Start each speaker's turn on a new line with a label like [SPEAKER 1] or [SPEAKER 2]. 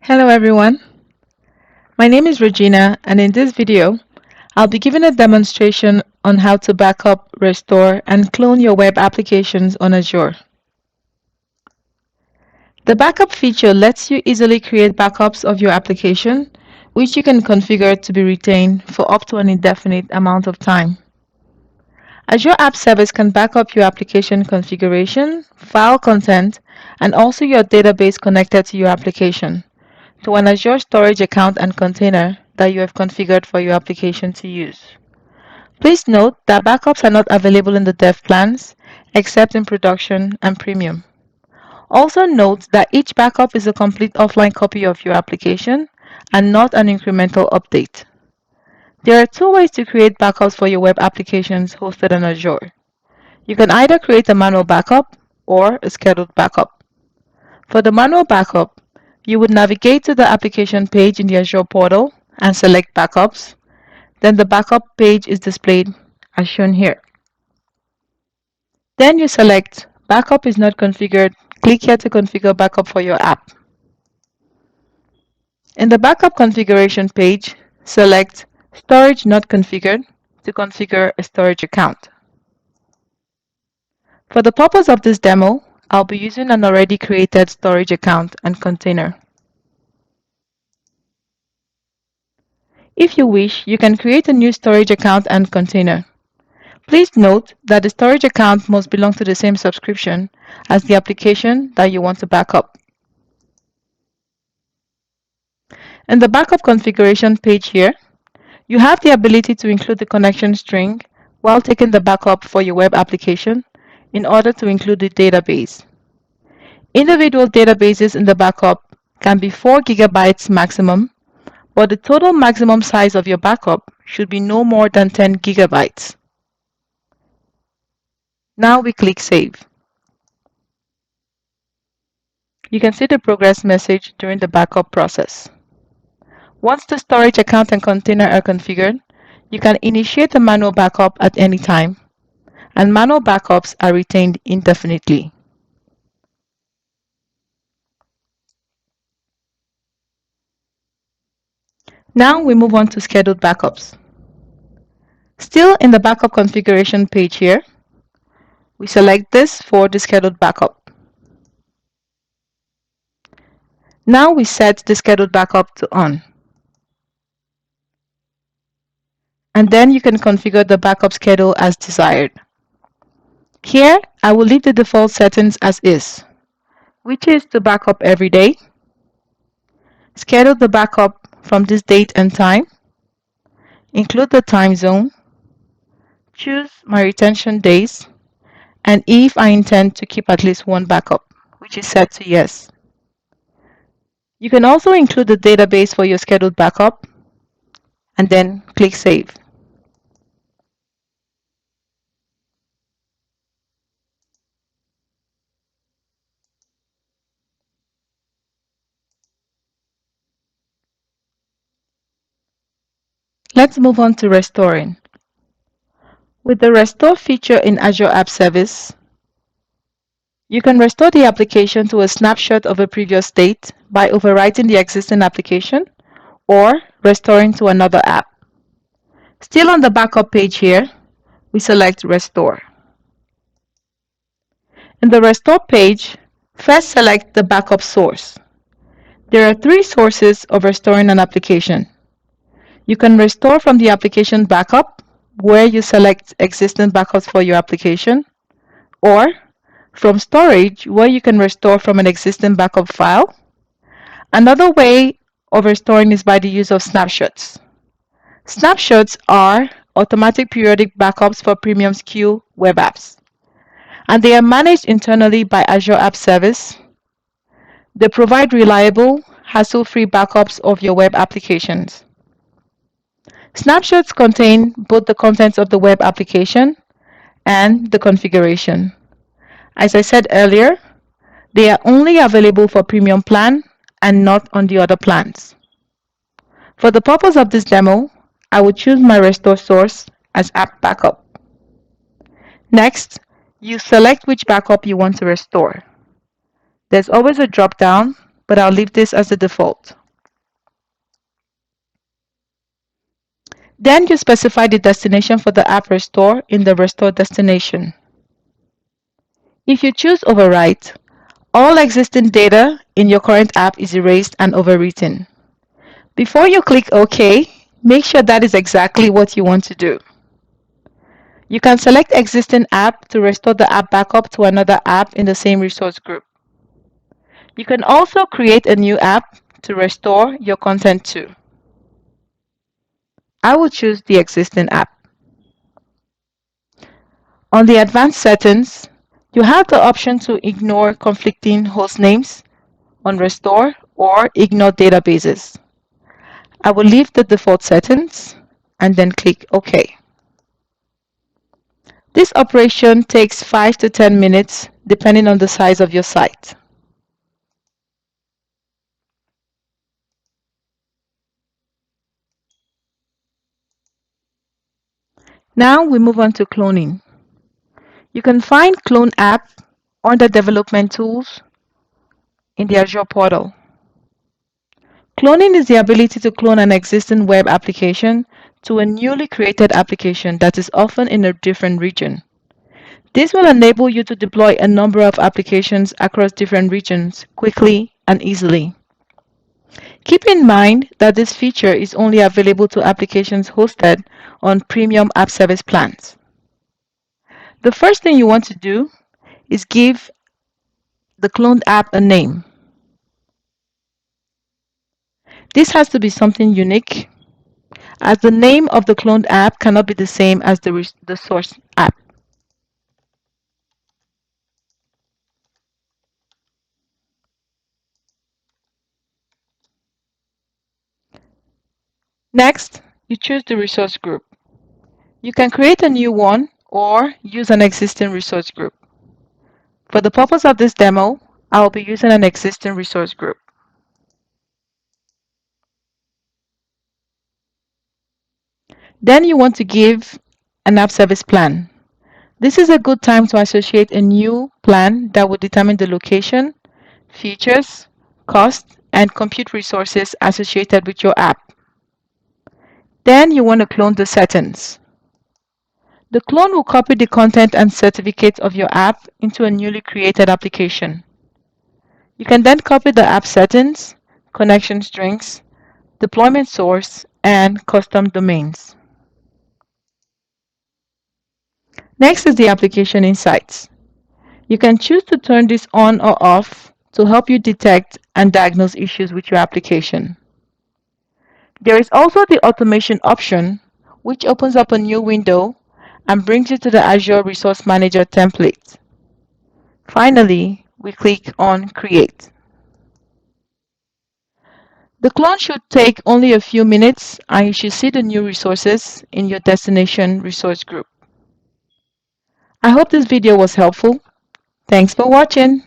[SPEAKER 1] Hello everyone, my name is Regina and in this video, I'll be giving a demonstration on how to backup, restore, and clone your web applications on Azure. The backup feature lets you easily create backups of your application, which you can configure to be retained for up to an indefinite amount of time. Azure App Service can back up your application configuration, file content, and also your database connected to your application to an Azure storage account and container that you have configured for your application to use. Please note that backups are not available in the dev plans, except in production and premium. Also note that each backup is a complete offline copy of your application and not an incremental update. There are two ways to create backups for your web applications hosted on Azure. You can either create a manual backup or a scheduled backup. For the manual backup, you would navigate to the application page in the Azure portal and select Backups. Then the backup page is displayed as shown here. Then you select Backup is not configured. Click here to configure backup for your app. In the backup configuration page, select Storage not configured to configure a storage account. For the purpose of this demo, I'll be using an already created storage account and container. If you wish, you can create a new storage account and container. Please note that the storage account must belong to the same subscription as the application that you want to back up. In the backup configuration page here, you have the ability to include the connection string while taking the backup for your web application in order to include the database. Individual databases in the backup can be 4 GB maximum, but the total maximum size of your backup should be no more than 10 GB. Now we click Save. You can see the progress message during the backup process. Once the storage account and container are configured, you can initiate a manual backup at any time, and manual backups are retained indefinitely. Now we move on to scheduled backups. Still in the backup configuration page here, we select this for the scheduled backup. Now we set the scheduled backup to on. And then you can configure the backup schedule as desired. Here, I will leave the default settings as is, which is to backup every day, schedule the backup from this date and time, include the time zone, choose my retention days, and if I intend to keep at least one backup, which is set to yes. You can also include the database for your scheduled backup, and then click Save. Let's move on to restoring. With the Restore feature in Azure App Service, you can restore the application to a snapshot of a previous state by overwriting the existing application or restoring to another app. Still on the backup page here, we select Restore. In the Restore page, first select the backup source. There are 3 sources of restoring an application. You can restore from the application backup, where you select existing backups for your application, or from storage, where you can restore from an existing backup file. Another way of restoring is by the use of snapshots. Snapshots are automatic periodic backups for premium SKU web apps, and they are managed internally by Azure App Service. They provide reliable, hassle-free backups of your web applications. Snapshots contain both the contents of the web application and the configuration. As I said earlier, they are only available for premium plan and not on the other plans. For the purpose of this demo, I will choose my restore source as app backup. Next, you select which backup you want to restore. There's always a drop down, but I'll leave this as the default. Then you specify the destination for the app restore in the restore destination. If you choose overwrite, all existing data in your current app is erased and overwritten. Before you click OK, make sure that is exactly what you want to do. You can select existing app to restore the app backup to another app in the same resource group. You can also create a new app to restore your content to. I will choose the existing app. On the advanced settings, you have the option to ignore conflicting host names on restore or ignore databases. I will leave the default settings and then click OK. This operation takes 5 to 10 minutes depending on the size of your site. Now we move on to cloning. You can find Clone app under Development Tools in the Azure portal. Cloning is the ability to clone an existing web application to a newly created application that is often in a different region. This will enable you to deploy a number of applications across different regions quickly and easily. Keep in mind that this feature is only available to applications hosted on premium app service plans. The first thing you want to do is give the cloned app a name. This has to be something unique, as the name of the cloned app cannot be the same as the source app. Next, you choose the resource group. You can create a new one or use an existing resource group. For the purpose of this demo, I will be using an existing resource group. Then you want to give an app service plan. This is a good time to associate a new plan that will determine the location, features, cost, and compute resources associated with your app. Then you want to clone the settings. The clone will copy the content and certificates of your app into a newly created application. You can then copy the app settings, connection strings, deployment source, and custom domains. Next is the application insights. You can choose to turn this on or off to help you detect and diagnose issues with your application. There is also the automation option, which opens up a new window and brings you to the Azure Resource Manager template. Finally, we click on Create. The clone should take only a few minutes and you should see the new resources in your destination resource group. I hope this video was helpful. Thanks for watching.